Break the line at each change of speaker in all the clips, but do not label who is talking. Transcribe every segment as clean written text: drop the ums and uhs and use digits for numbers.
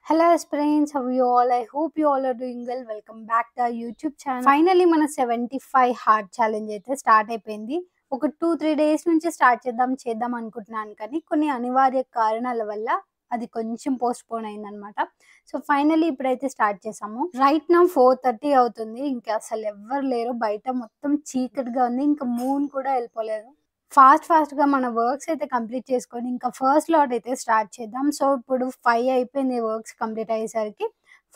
Hello aspirants, how are you all? I hope you all are doing well. Welcome back to our YouTube channel. Finally మన 75 heart challenge అయితే start అయిపోయింది. ఒక 2-3 days నుంచి start చేద్దాం అనుకుంటున్నాను, కానీ కొన్ని అనివార్య కారణాల వల్ల అది కొంచెం పోస్ట్ పోన్ అయిందనమాట. సో ఫైనల్లీ ఇప్పుడైతే స్టార్ట్ చేసాము. రైట్ నౌ 4:30 అవుతుంది. ఇంకా అసలు ఎవ్వరు లేరు, బయట మొత్తం చీకటిగా ఉంది. ఇంకా మూన్ కూడా వెళ్ళిపోలేదు. ఫాస్ట్‌గా మన వర్క్స్ అయితే కంప్లీట్ చేసుకొని ఇంకా ఫస్ట్ లాట్ అయితే స్టార్ట్ చేద్దాం. సో, ఇప్పుడు 5 అయిపోయింది వర్క్స్ కంప్లీట్ అయ్యేసరికి.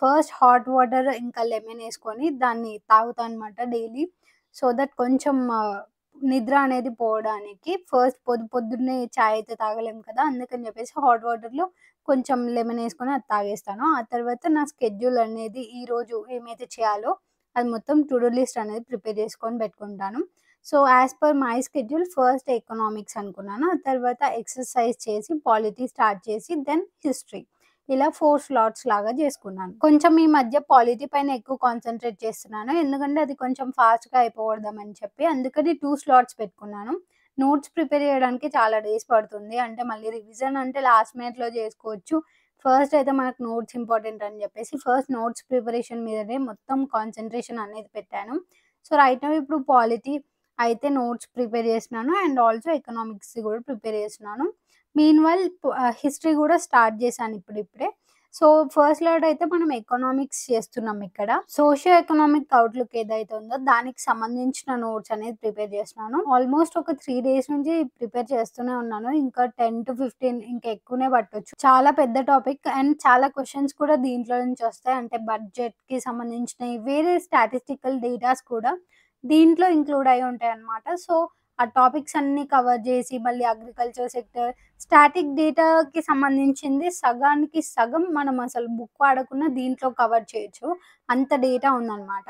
ఫస్ట్ హాట్ వాటర్ ఇంకా లెమన్ ఏసుకొని దాన్ని తాగుతా అనమాట డైలీ. సో దట్ కొంచెం నిద్ర అనేది పోవడానికి. ఫస్ట్ పొద్దున్నే చాయ్ అయితే తాగలేము కదా! అందుకని చెప్పేసి హాట్ వాటర్‌లో కొంచెం లెమన్ ఏసుకొని అది తాగేస్తాను. ఆ తర్వాత నా స్కెడ్యూల్ అనేది ఈరోజు ఏమైతే చేయాలో అది మొత్తం టు డూ లిస్ట్ అనేది ప్రిపేర్ చేసుకొని పెట్టుకుంటాను. So, as per my schedule first economics అనుకున్నాను. ఆ తర్వాత ఎక్సర్సైజ్ చేసి, పాలిటీ స్టార్ట్ చేసి, దెన్ హిస్టరీ. ఇలా 4 స్లాట్స్ లాగా చేసుకున్నాను. కొంచెం ఈ మధ్య పాలిటీ పైన ఎక్కువ కాన్సంట్రేట్ చేస్తున్నాను. ఎందుకంటే అది కొంచెం ఫాస్ట్‌గా అయిపోగొడదామని చెప్పి. అందుకని 2 స్లాట్స్ పెట్టుకున్నాను. నోట్స్ ప్రిపేర్ చేయడానికి చాలా డేస్ పడుతుంది. అంటే మళ్ళీ రివిజన్ అంటే లాస్ట్ మినిట్‌లో చేసుకోవచ్చు. ఫస్ట్ అయితే మనకు నోట్స్ ఇంపార్టెంట్ అని చెప్పేసి ఫస్ట్ నోట్స్ ప్రిపరేషన్ మీదనే మొత్తం కాన్సంట్రేషన్ అనేది పెట్టాను. సో, రైట్ నౌ ఇప్పుడు పాలిటీ అయితే నోట్స్ ప్రిపేర్ చేసినాను. అండ్ ఆల్సో ఎకనామిక్స్‌ది కూడా ప్రిపేర్ చేస్తున్నాను. మీన్‌వైల్ హిస్టరీ కూడా స్టార్ట్ చేశాను ఇప్పుడిప్పుడే. సో, ఫస్ట్ లాట్ అయితే మనం ఎకనామిక్స్ చేస్తున్నాం ఇక్కడ. సోషియో ఎకనామిక్ అవుట్‌లుక్ ఏదైతే ఉందో దానికి సంబంధించిన నోట్స్ అనేది ప్రిపేర్ చేస్తున్నాను. ఆల్మోస్ట్ ఒక 3 డేస్ నుంచి ప్రిపేర్ చేస్తూనే ఉన్నాను. ఇంకా 10-15 ఇంకా ఎక్కువనే పట్టొచ్చు. చాలా పెద్ద టాపిక్ అండ్ చాలా క్వెషన్స్ కూడా దీంట్లో నుంచి వస్తాయి. అంటే బడ్జెట్‌కి సంబంధించినయి, వేరే స్టాటిస్టికల్ డేటాస్ కూడా దీంట్లో ఇంక్లూడ్ అయ్యి ఉంటాయన్నమాట. సో, ఆ టాపిక్స్ అన్నీ కవర్ చేసి మళ్ళీ అగ్రికల్చర్ సెక్టర్, స్టాటిక్ డేటాకి సంబంధించింది సగానికి సగం మనం అసలు బుక్ వాడకుండా దీంట్లో కవర్ చేయొచ్చు. అంత డేటా ఉందన్నమాట.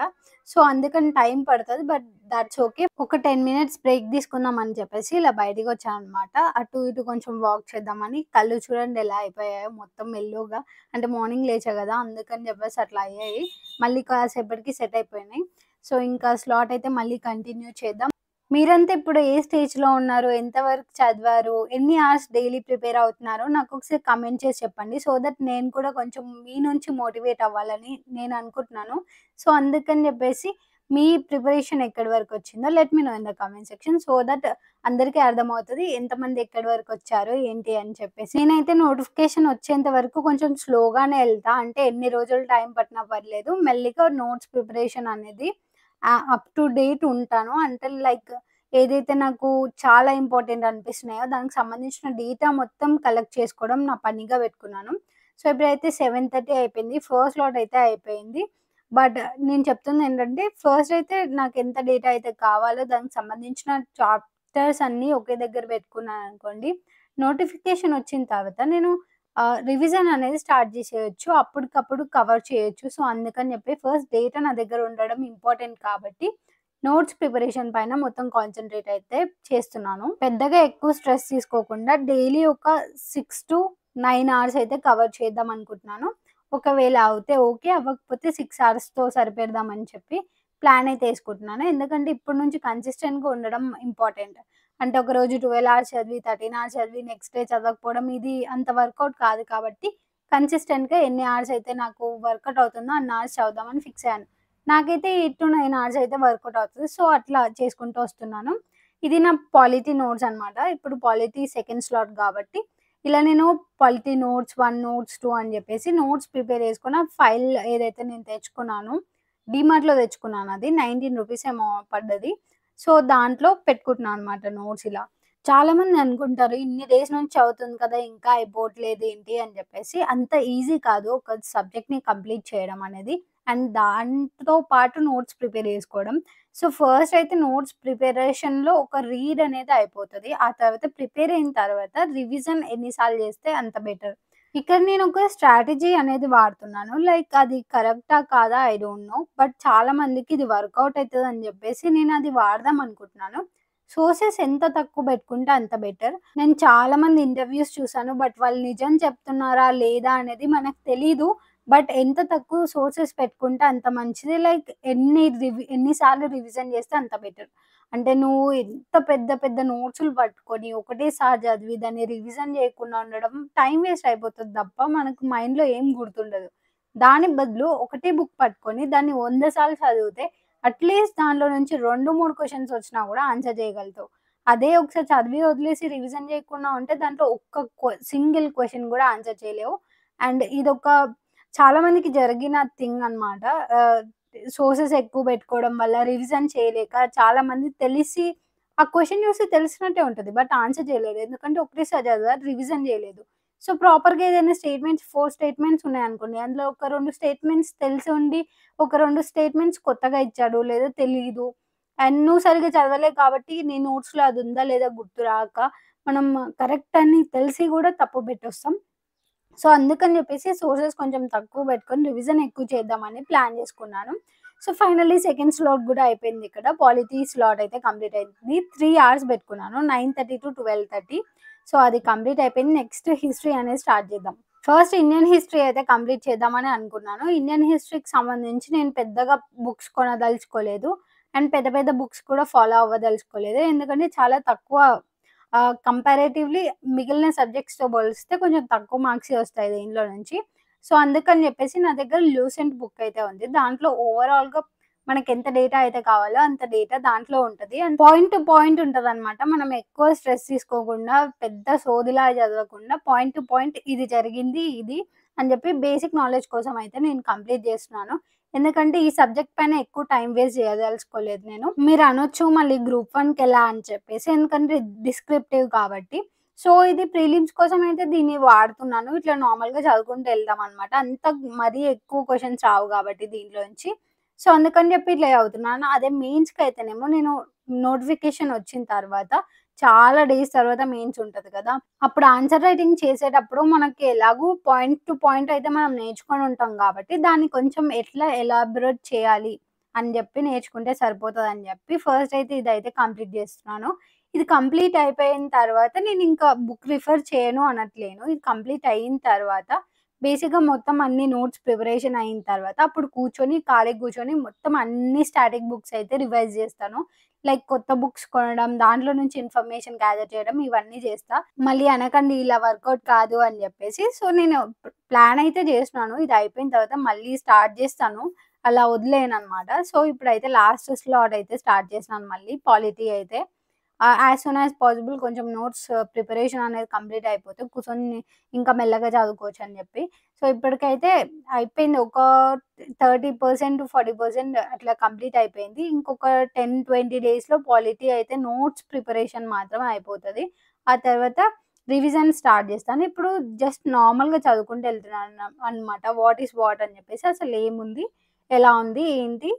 సో, అందుకని టైం పడతది. But that's okay. ఒక 10 మినిట్స్ బ్రేక్ తీసుకుందాం అని చెప్పేసి ఇలా బయటికొచ్చానన్నమాట. అటు ఇటు కొంచెం వాక్ చేద్దామని. కళ్ళు చూడండి ఎలా అయిపోయాయో మొత్తం యెల్లోగా. అంటే మార్నింగ్ లేచా గదా! అందుకని చెప్పేసి అట్లా అయ్యాయి. మళ్ళీ కాసేపటికి సెట్ అయిపోయినాయి. సో, ఇంకా స్లాట్ అయితే మళ్ళీ కంటిన్యూ చేద్దాం. మీరంతా ఇప్పుడు ఏ స్టేజ్‌లో ఉన్నారు? ఎంత వరకు చదివారు? ఎన్ని అవర్స్ డైలీ ప్రిపేర్ అవుతున్నారో నాకొకసారి కామెంట్ చేసి చెప్పండి. సో దట్ నేను కూడా కొంచెం మీ నుంచి మోటివేట్ అవ్వాలని నేను అనుకుంటున్నాను. సో, అందుకని చెప్పేసి మీ ప్రిపరేషన్ ఎక్కడి వరకొచ్చిందో let me know in the comment section. So that అందరికీ అర్థమవుతది ఎంతమంది ఎక్కడి వరకొచ్చారు ఏంటి అని చెప్పేసి. నేనైతే నోటిఫికేషన్ వచ్చేంత వరకు కొంచెం స్లోగానే ఎళ్తా. అంటే ఎన్ని రోజులు టైం పట్టినా పర్లేదు. మెల్లిగా నోట్స్ ప్రిపరేషన్ అనేది అప్ టు డేట్ ఉంటాను. అంటే లైక్ ఏదైతే నాకు చాలా ఇంపార్టెంట్ అనిపిస్తున్నాయో దానికి సంబంధించిన డేటా మొత్తం కలెక్ట్ చేసుకోవడం నా పనిగా పెట్టుకున్నాను. సో, ఇప్పుడైతే 7:30 అయిపోయింది. ఫస్ట్ లాట్ అయితే అయిపోయింది. బట్ నేను చెప్తుందేంటంటే ఫస్ట్ అయితే నాకెంత డేటా అయితే కావాలో దానికి సంబంధించిన చాప్టర్స్ అన్నీ ఒకే దగ్గర పెట్టుకున్నాననుకోండి. నోటిఫికేషన్ వచ్చిన తర్వాత నేను రివిజన్ అనేది స్టార్ట్ చేసేయొచ్చు. అప్పటికప్పుడు కవర్ చేయొచ్చు. సో, అందుకని చెప్పి ఫస్ట్ డేటా నా దగ్గర ఉండడం ఇంపార్టెంట్ కాబట్టి నోట్స్ ప్రిపరేషన్ పైన మొత్తం కాన్సంట్రేట్ అయితే చేస్తున్నాను. పెద్దగా ఎక్కువ స్ట్రెస్ తీసుకోకుండా డైలీ ఒక 6-9 అవర్స్ అయితే కవర్ చేద్దాం అనుకుంటున్నాను. ఒకవేళ అవుతే ఓకే. అవ్వకపోతే 6 అవర్స్‌తో సరిపెడదామని చెప్పి ప్లాన్ అయితే యేసుకుంటున్నాను. ఎందుకంటే ఇప్పటి నుంచి కన్సిస్టెంట్‌గా ఉండడం ఇంపార్టెంట్. అంటే ఒకరోజు 12 అవర్స్ చదివి, 13 అవర్స్ చదివి నెక్స్ట్ డే చదవకపోవడం ఇది అంత వర్కౌట్ కాదు కాబట్టి కన్సిస్టెంట్‌గా ఎన్ని అవర్స్ అయితే నాకు వర్కౌట్ అవుతుందో అన్ని అవర్స్ చదువుదామని ఫిక్స్ అయ్యాను. నాకైతే 8-9 అవర్స్ అయితే వర్కౌట్ అవుతది. సో, అట్లా చేసుకుంటూ వస్తున్నాను. ఇది నా పాలిటీ నోట్స్ అన్నమాట. ఇప్పుడు పాలిటీ సెకండ్ స్లాట్ కాబట్టి ఇలా నేను పాలిటీ నోట్స్ 1, నోట్స్ 2 అని చెప్పేసి నోట్స్ ప్రిపేర్ చేసుకున్న ఫైల్ ఏదైతే నేను తెచ్చుకున్నానో డీమార్ట్‌లో తెచ్చుకున్నానది. రూ. 19 ఏమో పడ్డది. సో, దాంట్లో పెట్టుకుంటున్నాను అన్నమాట నోట్స్ ఇలా. చాలామంది అనుకుంటారు ఇన్ని డేస్ నుంచి చదువుతుంది కదా! ఇంకా అయిపోవట్లేదేంటి అని చెప్పేసి. అంత ఈజీ కాదు ఒక సబ్జెక్ట్‌ని కంప్లీట్ చేయడం అనేది. అండ్ దాంతో పాటు నోట్స్ ప్రిపేర్ చేసుకోవడం. సో, ఫస్ట్ అయితే నోట్స్ ప్రిపరేషన్‌లో ఒక రీడ్ అనేది అయిపోతది. ఆ తర్వాత ప్రిపేర్ అయిన తర్వాత రివిజన్ ఎన్ని సార్లు చేస్తే అంత బెటర్. ఇక్కడ నేనొక స్ట్రాటజీ అనేది వాడుతున్నాను. లైక్ అది కరెక్టా కాదా ఐ డోంట్ నో. బట్ చాలా మందికి ఇది వర్కౌట్ అయితదని జెప్పేసి నేనది వాడదాం అనుకుంటున్నాను. సోర్సెస్ ఎంత తక్కువ పెట్టుకుంటే అంత బెటర్. నేను చాలా మంది ఇంటర్వ్యూస్ చూసాను. బట్ వాళ్ళు నిజం చెప్తున్నారా లేదా అనేది మనకు తెలీదు. బట్ ఎంత తక్కువ సోర్సెస్ పెట్టుకుంటే అంత మంచిది. లైక్ ఎన్ని సార్లు రివిజన్ చేస్తే అంత బెటర్. అంటే నువ్వు ఎంత పెద్ద పెద్ద నోట్స్‌లు పట్టుకొని ఒకటేసారి చదివి దాన్ని రివిజన్ చేయకుండా ఉండడం టైం వేస్ట్ అయిపోతది తప్ప మనకు మైండ్‌లో ఏం గుర్తుండదు. దాని బదులు ఒకటే బుక్ పట్టుకొని దాన్ని 100 సార్లు చదివితే అట్‌లీస్ట్ దాంట్లో నుంచి 2, 3 క్వెషన్స్ వచ్చినా కూడా ఆన్సర్ చేయగలుగుతావు. అదే ఒకసారి చదివి వదిలేసి రివిజన్ చేయకుండా ఉంటే దాంట్లో ఒక్క సింగిల్ క్వెషన్ కూడా ఆన్సర్ చేయలేవు. అండ్ ఇదొక చాలా మందికి జరిగిన థింగ్ అన్నమాట. ఆహ్, సోర్సెస్ ఎక్కువ పెట్టుకోవడం వల్ల రివిజన్ చేయలేక చాలామంది తెలిసి ఆ క్వెషన్ చూసి తెలిసినట్టే ఉంటది. బట్ ఆన్సర్ చేయలేరు. ఎందుకంటే ఒకటేసారి చదివారు. రివిజన్ చేయలేదు. సో, ప్రాపర్‌గా ఏదైనా స్టేట్మెంట్స్ 4 స్టేట్మెంట్స్ ఉన్నాయనుకోండి. అందులో ఒక 2 స్టేట్మెంట్స్ తెలిసుండి, ఒక 2 స్టేట్మెంట్స్ కొత్తగా ఇచ్చాడు లేదా తెలీదు. అండ్ నువ్వు సరిగ్గా చదవలేదు కాబట్టి నీ నోట్స్‌లో అది ఉందా లేదా గుర్తు రాక మనం కరెక్ట్ అని తెలిసి కూడా తప్పు పెట్టొస్తాం. సో, అందుకని జెప్పేసి సోర్సెస్ కొంచెం తక్కువ బెట్టుకొని రివిజన్ ఎక్కువ చేద్దామని ప్లాన్ జేసుకున్నాను. సో, ఫైనల్లీ సెకండ్ స్లాట్ గూడా అయిపోయిందిక్కడ. పాలిటీ స్లాట్ అయితే కంప్లీట్ అయింది. 3 అవర్స్ బెట్టుకున్నాను. 9:30-12:30. సో, అది కంప్లీట్ అయిపోయింది. నెక్స్ట్ హిస్టరీ అనేది స్టార్ట్ జేద్దాం. ఫస్ట్ ఇండియన్ హిస్టరీ అయితే కంప్లీట్ చేద్దామని అనుకున్నాను. ఇండియన్ హిస్టరీకి సంబంధించి నేను పెద్దగా బుక్స్ కొనదలుచుకోలేదు. అండ్ పెద్ద పెద్ద బుక్స్ కూడా ఫాలో అవ్వదలుచుకోలేదు. ఎందుకంటే చాలా తక్కువ కంపారేటివ్‌లీ మిగిలిన సబ్జెక్ట్స్‌తో పోలిస్తే కొంచెం తక్కువ మార్క్సే వస్తాయి దీనిలో నుంచి. సో, అందుకని జెప్పేసి నా దగ్గర లూసెంట్ బుక్ అయితే ఉంది. దాంట్లో ఓవరాల్‌గా మనకెంత డేటా అయితే కావాలో అంత డేటా దాంట్లో ఉంటది. అండ్ పాయింట్ టు పాయింట్ ఉంటదనమాట. మనం ఎక్కువ స్ట్రెస్ తీసుకోకుండా, పెద్ద సోదిలా చదవకుండా పాయింట్ టు పాయింట్ ఇది జరిగింది, ఇది అని జెప్పి బేసిక్ నాలెడ్జ్ కోసం అయితే నేను కంప్లీట్ జేస్తున్నాను. ఎందుకంటే ఈ సబ్జెక్ట్ పైన ఎక్కువ టైమ్ వేస్ట్ చేయదలుచుకోలేదు నేను. మీరనొచ్చు మళ్ళీ గ్రూప్ 1కెలా అని చెప్పేసి. ఎందుకంటే డిస్క్రిప్టివ్ కాబట్టి. సో, ఇది ప్రిలిమ్స్ కోసమయితే దీన్ని వాడుతున్నాను. ఇట్లా నార్మల్‌గా చదువుకుంటూ ఎళ్దామనమాట. అంత మరీ ఎక్కువ క్వెషన్స్ రావు గాబట్టి దీంట్లోంచి. సో, అందుకని జెప్పి ఇట్లా చదువుతున్నాను. అదే మెయిన్స్‌కయితేనేమో నేను నోటిఫికేషన్ వచ్చిన తర్వాత చాలా డేస్ తర్వాత మెయిన్స్ ఉంటది కదా! అప్పుడు ఆన్సర్ రైటింగ్ చేసేటప్పుడు మనకి ఎలాగో పాయింట్ టు పాయింట్ అయితే మనం నేర్చుకొని ఉంటాం గాబట్టి, దాన్ని కొంచెం ఎట్లా ఎలాబరేట్ చేయాలి అని జెప్పి నేర్చుకుంటే సరిపోతదని జెప్పి ఫస్ట్ అయితే ఇదైతే కంప్లీట్ జేస్తున్నాను. ఇది కంప్లీట్ అయిపోయిన తర్వాత నేనింకా బుక్ రిఫర్ చేయను అనట్లేను. ఇది కంప్లీట్ అయిన తర్వాత బేసిక్‌గా మొత్తం అన్ని నోట్స్ ప్రిపరేషన్ అయిన తర్వాత అప్పుడు కూర్చొని ఖాళీగా కూర్చొని మొత్తం అన్ని స్టాటిక్ బుక్స్ అయితే రివైజ్ జేస్తాను. లైక్ కొత్త బుక్స్ కొనడం, దాంట్లో నుంచి ఇన్ఫర్మేషన్ గ్యాదర్ చేయడం ఇవన్నీ చేస్తా. మళ్ళీ అనకండి ఇలా వర్కౌట్ కాదు అని జెప్పేసి. సో, నేను ప్లాన్ అయితే జేసినాను. ఇది అయిపోయిన తర్వాత మళ్ళీ స్టార్ట్ జేస్తాను. అలా వదిలేయననమాట. సో, ఇప్పుడైతే లాస్ట్ స్లాట్ అయితే స్టార్ట్ చేసినాను మళ్ళీ పాలిటీ అయితే. యాస్ సూన్ యాస్ పాసిబుల్ కొంచెం నోట్స్ ప్రిపరేషన్ అనేది కంప్లీట్ అయిపోతే కూర్చొని ఇంకా మెల్లగా చదువుకోవచ్చని జెప్పి. సో, ఇప్పటికైతే అయిపోయింది. ఒక 30%-40% అట్లా కంప్లీట్ అయిపోయింది. ఇంకొక 10, 20 డేస్‌లో పాలిటీ అయితే నోట్స్ ప్రిపరేషన్ మాత్రమే అయిపోతది. ఆ తర్వాత రివిజన్ స్టార్ట్ జేస్తాను. ఇప్పుడు జస్ట్ నార్మల్‌గా చదువుకుంటూ ఎళ్తున్నాను అనమాట. వాట్ ఈస్ వాట్ అని జెప్పేసి అసలేముంది? ఎలా ఉంది? ఏంటి?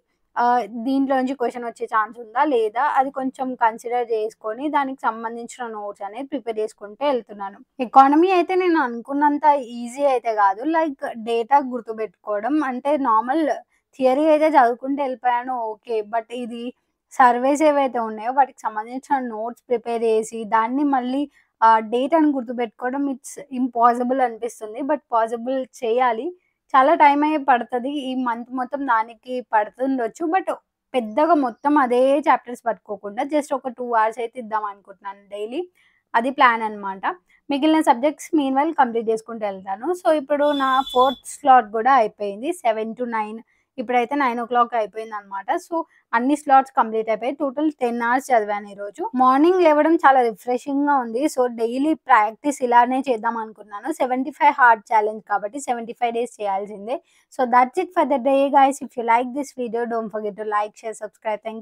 దీంట్లో నుంచి క్వెషన్ వచ్చే ఛాన్స్ ఉందా? లేదా? అది కొంచెం కన్సిడర్ చేసుకొని దానికి సంబంధించిన నోట్స్ అనేది ప్రిపేర్ చేసుకుంటూ ఎళ్తున్నాను. ఎకానమీ అయితే నేను అనుకున్నంత ఈజీ అయితే గాదు. లైక్ డేటా గుర్తుపెట్టుకోవడం అంటే నార్మల్ థియరీ అయితే చదువుకుంటూ ఎళ్ళిపోయాను ఓకే. బట్ ఇది సర్వేస్ ఏవైతే ఉన్నాయో వాటికి సంబంధించిన నోట్స్ ప్రిపేర్ చేసి దాన్ని మళ్ళీ డేటాను గుర్తుపెట్టుకోవడం ఇట్స్ ఇంపాసిబుల్ అనిపిస్తుంది. బట్ పాసిబుల్ చేయాలి. చాలా టైం అయ్యే పడతది. ఈ మంత్ మొత్తం దానికి పడుతుండొచ్చు. బట్ పెద్దగా మొత్తం అదే చాప్టర్స్ పట్టుకోకుండా జస్ట్ ఒక 2 అవర్స్ అయితే ఇద్దాం అనుకుంటున్నాను డైలీ. అది ప్లాన్ అన్నమాట. మిగిలిన సబ్జెక్ట్స్ మీన్‌వైల్ కంప్లీట్ చేసుకుంటూ ఎళ్తాను. సో, ఇప్పుడు నా ఫోర్త్ స్లాట్ గూడా అయిపోయింది. 7-9 ఇప్పుడైతే 9:00 అయిపోయిందన్నమాట. సో, అన్ని స్లాట్స్ కంప్లీట్ అయిపోయాయి. టోటల్ 10 అవర్స్ చదివాను ఈరోజు. మార్నింగ్ లేవడం చాలా రిఫ్రెషింగ్‌గా ఉంది. సో, డైలీ ప్రాక్టీస్ ఇలానే చేద్దాం అనుకున్నాను. 75 హార్డ్ ఛాలెంజ్ కాబట్టి 75 డేస్ చేయాల్సిందే. So, that's it for the day guys. If you like this video don't forget to like, share, subscribe. Thank